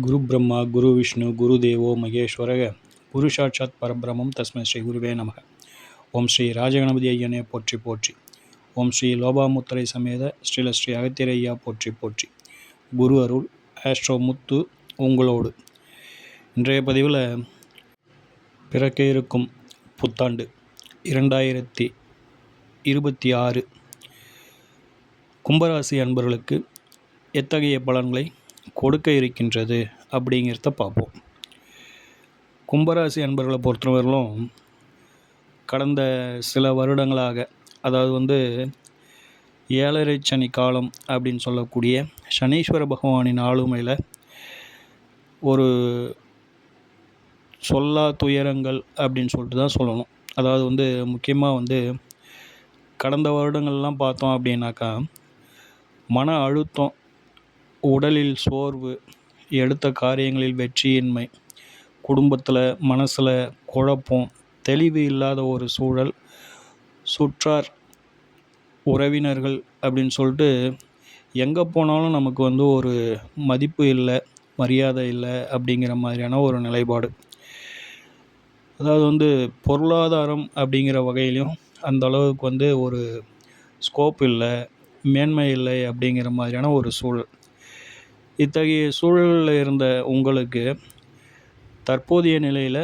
குரு பிரம்மா குரு விஷ்ணு குரு தேவோ மகேஸ்வரக குரு சாட்சாத் பரபிரமம் தஸ்மை ஸ்ரீ குருவே நமக. ஓம் ஸ்ரீ ராஜகணபதி ஐயனே போற்றி போற்றி. ஓம் ஸ்ரீ லோபாமுத்திரை சமேத ஸ்ரீ அகத்தியரையா போற்றி போற்றி. குரு அருள் ஆஸ்ட்ரோ முத்து உங்களோடு. இன்றைய பதிவில் பிறக்க இருக்கும் புத்தாண்டு 2026 கும்பராசி அன்பர்களுக்கு எத்தகைய பலன்களை கொடுக்க இருக்கின்றது அப்படிங்கிறத பார்ப்போம். கும்பராசி அன்பர்களை பொறுத்தவரையிலும் கடந்த சில வருடங்களாக, அதாவது ஏழரை சனி காலம் அப்படின்னு சொல்லக்கூடிய சனீஸ்வர பகவானின் ஆளுமையில் ஒரு சொல்லா துயரங்கள் அப்படின்னு சொல்லிட்டு தான் சொல்லணும். அதாவது முக்கியமாக கடந்த வருடங்கள்லாம் பார்த்தோம் அப்படின்னாக்கா, மன அழுத்தம், உடலில் சோர்வு, எடுத்த காரியங்களில் வெற்றியின்மை, குடும்பத்தில் மனசில் குழப்பம், தெளிவு இல்லாத ஒரு சூழல், சுற்றார் உறவினர்கள் அப்படின்னு சொல்லிட்டு எங்கே போனாலும் நமக்கு ஒரு மதிப்பு இல்லை, மரியாதை இல்லை அப்படிங்கிற மாதிரியான ஒரு நிலைப்பாடு. அதாவது பொருளாதாரம் அப்படிங்கிற வகையிலையும் அந்த அளவுக்கு ஒரு ஸ்கோப் இல்லை, மேன்மை இல்லை அப்படிங்கிற மாதிரியான ஒரு சூழல். இத்தகைய சூழலில் இருந்த உங்களுக்கு தற்போதைய நிலையில்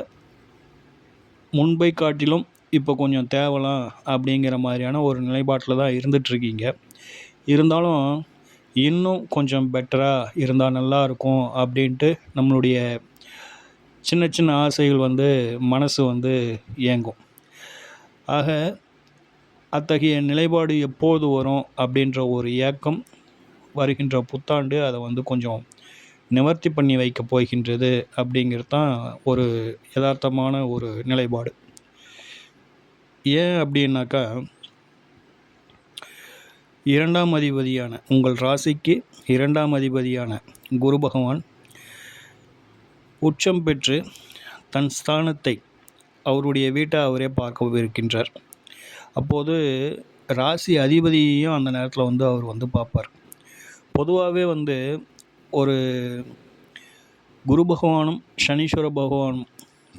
முன்பை காட்டிலும் இப்போ கொஞ்சம் தேவலாம் அப்படிங்கிற மாதிரியான ஒரு நிலைப்பாட்டில் தான் இருந்துகிட்ருக்கீங்க. இருந்தாலும் இன்னும் கொஞ்சம் பெட்டராக இருந்தால் நல்லாயிருக்கும் அப்படின்ட்டு நம்மளுடைய சின்ன சின்ன ஆசைகள் மனசு ஏங்கும். ஆக அத்தகைய நிலைப்பாடு எப்போது வரும் அப்படின்ற ஒரு ஏக்கம் வருகின்ற புத்தாண்டு அதை கொஞ்சம் நிவர்த்தி பண்ணி வைக்க போகின்றது அப்படிங்கிறது தான் ஒரு யதார்த்தமான ஒரு நிலைப்பாடு. ஏன் அப்படின்னாக்கா, 2ஆம் அதிபதியான உங்கள் ராசிக்கு 2ஆம் அதிபதியான குரு பகவான் உச்சம் பெற்று தன் ஸ்தானத்தை, அவருடைய வீட்டை அவரே பார்க்கவிருக்கின்றார். அப்போது ராசி அதிபதியையும் அந்த நேரத்தில் அவர் பார்ப்பார். பொதுவாகவே ஒரு குரு பகவானும் சனீஸ்வர பகவானும்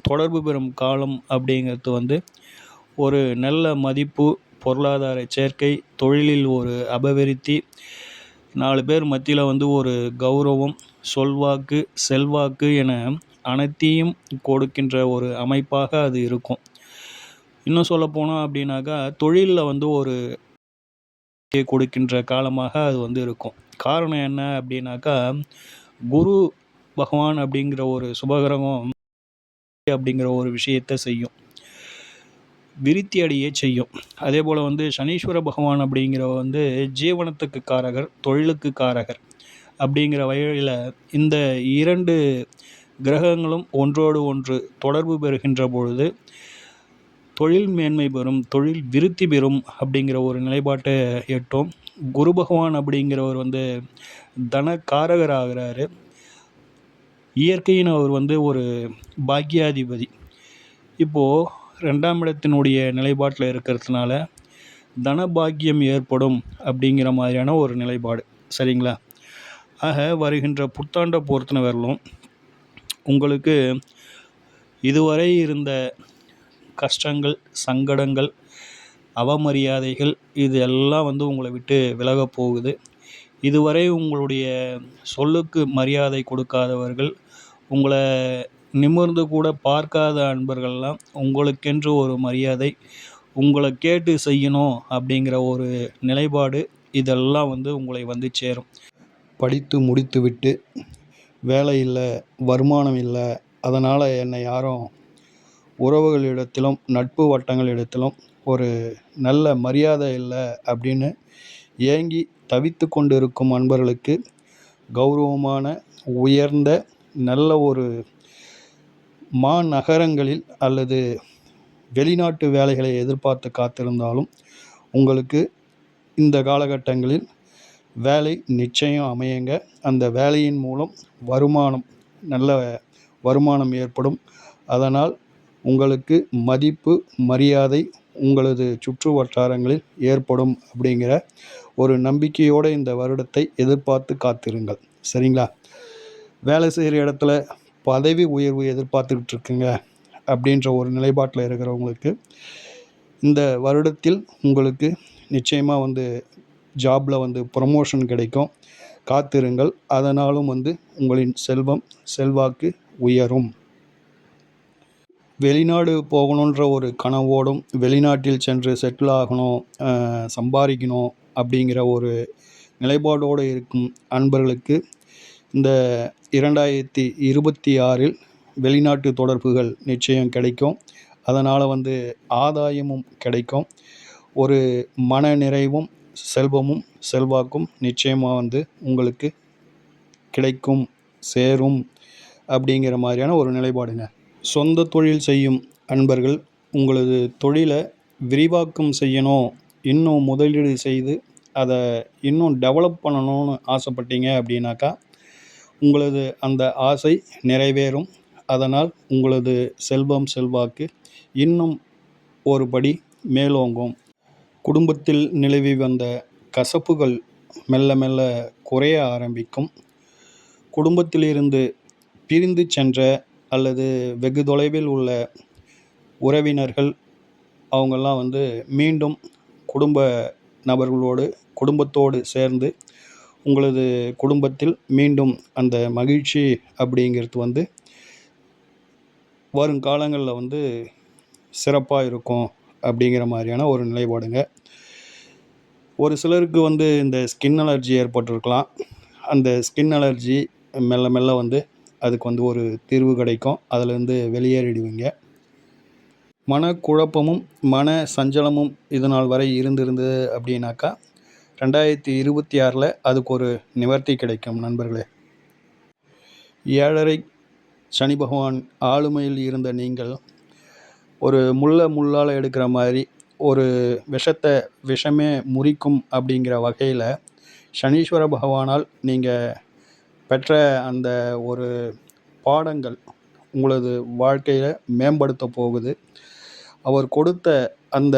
தொடர்பு பெறும் காலம் அப்படிங்கிறது ஒரு நல்ல மதிப்பு, பொருளாதார சேர்க்கை, தொழிலில் ஒரு அபவிருத்தி, 4 பேர் மத்தியில் ஒரு கௌரவம், சொல்வாக்கு, செல்வாக்கு என அனைத்தையும் கொடுக்கின்ற ஒரு அமைப்பாக அது இருக்கும். இன்னும் சொல்லப்போனோம் அப்படின்னாக்கா, தொழிலில் ஒரு கொடுக்கின்ற காலமாக அது இருக்கும். காரணம் என்ன அப்படின்னாக்கா, குரு பகவான் அப்படிங்கிற ஒரு சுபகிரகம் அப்படிங்கிற ஒரு விஷயத்தை செய்யும், விருத்தி அடைய செய்யும். அதே போல் சனீஸ்வர பகவான் அப்படிங்கிற ஜீவனத்துக்கு காரகர், தொழிலுக்கு காரகர் அப்படிங்கிற வகையில் இந்த 2 கிரகங்களும் ஒன்றோடு ஒன்று தொடர்பு பெறுகின்ற பொழுது தொழில் மேன்மை பெறும், தொழில் விருத்தி பெறும் அப்படிங்கிற ஒரு நிலைப்பாட்டை எட்டும். குரு பகவான் அப்படிங்கிறவர் தன காரகர் ஆகிறாரு. இயற்கையின் அவர் ஒரு பாக்கியாதிபதி. இப்போது 2ஆம் இடத்தினுடைய நிலைப்பாட்டில் இருக்கிறதுனால தனபாக்கியம் ஏற்படும் அப்படிங்கிற மாதிரியான ஒரு நிலைப்பாடு. சரிங்களா? ஆக வருகின்ற புத்தாண்டை பொறுத்தவரையிலும் உங்களுக்கு இதுவரை இருந்த கஷ்டங்கள், சங்கடங்கள், அவமரியாதைகள் இது எல்லாம் உங்களை விட்டு விலகப் போகுது. இதுவரை உங்களுடைய சொல்லுக்கு மரியாதை கொடுக்காதவர்கள், உங்களை நிமிர்ந்து கூட பார்க்காத அன்பர்கள்லாம் உங்களுக்கென்று ஒரு மரியாதை, உங்களை கேட்டு செய்யணும் அப்படிங்கிற ஒரு நிலைப்பாடு, இதெல்லாம் உங்களை சேரும். படித்து முடித்துவிட்டு வேலை இல்லை, வருமானம் இல்லை, அதனால் என்னை யாரும் உறவுகளிடத்திலும் நட்பு வட்டங்களிடத்திலும் ஒரு நல்ல மரியாதை இல்லை அப்படின்னு ஏங்கி தவித்து கொண்டு இருக்கும் அன்பர்களுக்கு கௌரவமான, உயர்ந்த, நல்ல ஒரு மாநகரங்களில் அல்லது வெளிநாட்டு வேலைகளை எதிர்பார்த்து காத்திருந்தாலும் உங்களுக்கு இந்த காலகட்டங்களில் வேலை நிச்சயம் அமையுங்க. அந்த வேலையின் மூலம் நல்ல வருமானம் ஏற்படும். அதனால் உங்களுக்கு மதிப்பு, மரியாதை உங்களது சுற்று வட்டாரங்களில் ஏற்படும் அப்படிங்கிற ஒரு நம்பிக்கையோடு இந்த வருடத்தை எதிர்பார்த்து காத்திருங்கள். சரிங்களா? வேலை செய்கிற இடத்துல பதவி உயர்வு எதிர்பார்த்துக்கிட்டு இருக்குங்க அப்படின்ற ஒரு நிலைப்பாட்டில் இருக்கிறவங்களுக்கு இந்த வருடத்தில் உங்களுக்கு நிச்சயமாக வந்து ஜாபில் வந்து ப்ரமோஷன் கிடைக்கும். காத்திருங்கள். அதனாலும் வந்து உங்களின் செல்வாக்கு உயரும். வெளிநாடு போகணுன்ற ஒரு கனவோடும் வெளிநாட்டில் சென்று செட்டில் ஆகணும், சம்பாதிக்கணும் அப்படிங்கிற ஒரு நிலைப்பாடோடு இருக்கும் அன்பர்களுக்கு இந்த 2026 வெளிநாட்டு தொடர்புகள் நிச்சயம் கிடைக்கும். அதனால் வந்து ஆதாயமும் கிடைக்கும். ஒரு மன நிறைவும் செல்வமும் செல்வாக்கும் நிச்சயமாக வந்து உங்களுக்கு கிடைக்கும், சேரும் அப்படிங்கிற மாதிரியான ஒரு நிலைப்பாடுங்க. சொந்த தொழில் செய்யும் அன்பர்கள் உங்களது தொழிலை விரிவாக்கம் செய்யணும், இன்னும் முதலீடு செய்து அதை இன்னும் டெவலப் பண்ணணும்னு ஆசைப்பட்டீங்க அப்படின்னாக்கா உங்களது அந்த ஆசை நிறைவேறும். அதனால் உங்களது செல்வாக்கு இன்னும் ஒரு படி மேலோங்கும். குடும்பத்தில் நிலவி வந்த கசப்புகள் மெல்ல மெல்ல குறைய ஆரம்பிக்கும். குடும்பத்திலிருந்து பிரிந்து சென்ற அல்லது வெகு தொலைவில் உள்ள உறவினர்கள் அவங்கெல்லாம் வந்து மீண்டும் குடும்பத்தோடு சேர்ந்து உங்களது குடும்பத்தில் மீண்டும் அந்த மகிழ்ச்சி அப்படிங்கிறது வந்து வருங்காலங்களில் வந்து சிறப்பாக இருக்கும் அப்படிங்கிற மாதிரியான ஒரு நிலைப்பாடுங்க. ஒரு சிலருக்கு வந்து இந்த ஸ்கின் அலர்ஜி ஏற்பட்டிருக்கலாம். அந்த ஸ்கின் அலர்ஜி மெல்ல மெல்ல வந்து அதுக்கு வந்து ஒரு தீர்வு கிடைக்கும். அதிலேருந்து வெளியேறிடுவீங்க. மனக்குழப்பமும் மன சஞ்சலமும் இது நாள் வரை இருந்திருந்தது அப்படின்னாக்கா 2026 அதுக்கு ஒரு நிவர்த்தி கிடைக்கும் நண்பர்களே. 7.5 சனி பகவான் ஆளுமையில் இருந்த நீங்கள் ஒரு முள்ளால் எடுக்கிற மாதிரி ஒரு விஷமே முறிக்கும் அப்படிங்கிற வகையில் சனீஸ்வர பகவானால் நீங்கள் பெற்ற அந்த ஒரு பாடங்கள் உங்களது வாழ்க்கையில் மேம்படுத்த போகுது. அவர் கொடுத்த அந்த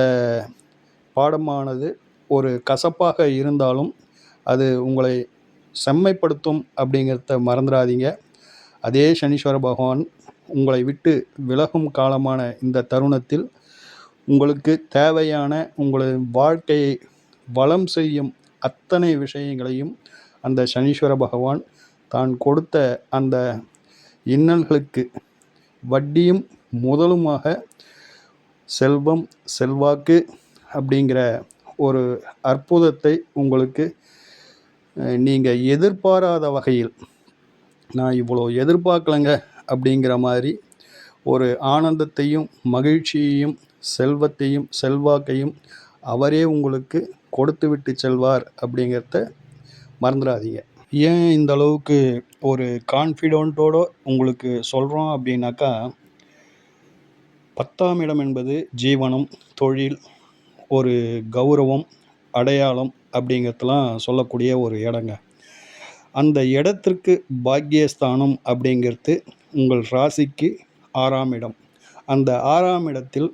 பாடமானது ஒரு கசப்பாக இருந்தாலும் அது உங்களை செம்மைப்படுத்தும் அப்படிங்கிறத மறந்துடாதீங்க. அதே சனீஸ்வர பகவான் உங்களை விட்டு விலகும் காலமான இந்த தருணத்தில் உங்களுக்கு தேவையான உங்களது வாழ்க்கையை வளம் செய்யும் அத்தனை விஷயங்களையும் அந்த சனீஸ்வர பகவான் தான் கொடுத்த அந்த இன்னல்களுக்கு வட்டியும் முதலுமாக செல்வாக்கு அப்படிங்கிற ஒரு அற்புதத்தை உங்களுக்கு நீங்கள் எதிர்பாராத வகையில், நான் இவ்வளோ எதிர்பார்க்கலைங்க அப்படிங்கிற மாதிரி ஒரு ஆனந்தத்தையும் மகிழ்ச்சியையும் செல்வத்தையும் செல்வாக்கையும் அவரே உங்களுக்கு கொடுத்து விட்டு செல்வார் அப்படிங்கிறத மறந்துடாதீங்க. ஏன் இந்த அளவுக்கு ஒரு கான்ஃபிடென்ட்டோடு உங்களுக்கு சொல்கிறோம் அப்படின்னாக்கா 10ஆம் இடம் என்பது ஜீவனம், தொழில், ஒரு கௌரவம், அடையாளம் அப்படிங்கிறதுலாம் சொல்லக்கூடிய ஒரு இடங்க. அந்த இடத்திற்கு பாக்கியஸ்தானம் அப்படிங்கிறது உங்கள் ராசிக்கு 6ஆம் இடம். அந்த 6ஆம் இடத்தில்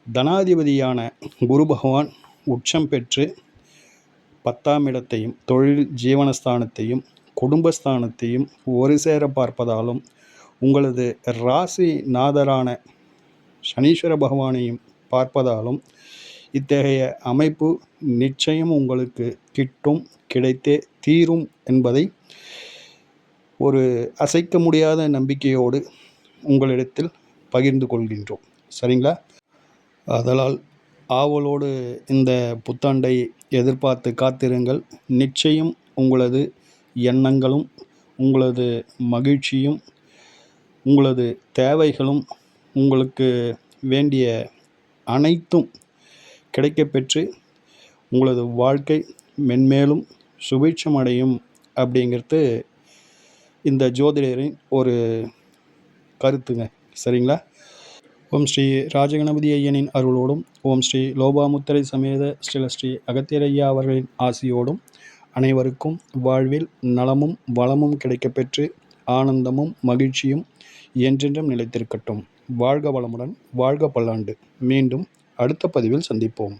தனாதிபதியான குரு பகவான் உச்சம் பெற்று 10ஆம் இடத்தையும் தொழில் ஜீவனஸ்தானத்தையும் குடும்பஸ்தானத்தையும் ஒரு சேர பார்ப்பதாலும் உங்களது ராசி நாதரான சனீஸ்வர பகவானையும் பார்ப்பதாலும் இத்தகைய அமைப்பு நிச்சயம் உங்களுக்கு கிடைத்தே தீரும் என்பதை ஒரு அசைக்க முடியாத நம்பிக்கையோடு உங்களிடத்தில் பகிர்ந்து கொள்கின்றோம். சரிங்களா? அதனால் ஆவலோடு இந்த புத்தாண்டை எதிர்பார்த்து காத்திருங்கள். நிச்சயம் உங்களது எண்ணங்களும் உங்களது மகிழ்ச்சியும் உங்களது தேவைகளும் உங்களுக்கு வேண்டிய அனைத்தும் கிடைக்கப்பெற்று உங்களது வாழ்க்கை மென்மேலும் சுபிட்சமடையும் அப்படிங்கிறது இந்த ஜோதிடரின் ஒரு கருத்துங்க. சரிங்களா? ஓம் ஸ்ரீ ராஜகணபதி ஐயனின் அருளோடும் ஓம் ஸ்ரீ லோபாமுத்திரை சமேத ஸ்ரீ அகத்தியரையா அவர்களின் ஆசியோடும் அனைவருக்கும் வாழ்வில் நலமும் வளமும் கிடைக்கப்பெற்று ஆனந்தமும் மகிழ்ச்சியும் என்றென்றும் நிலைத்திருக்கட்டும். வாழ்க வளமுடன், வாழ்க பல்லாண்டு. மீண்டும் அடுத்த பதிவில் சந்திப்போம்.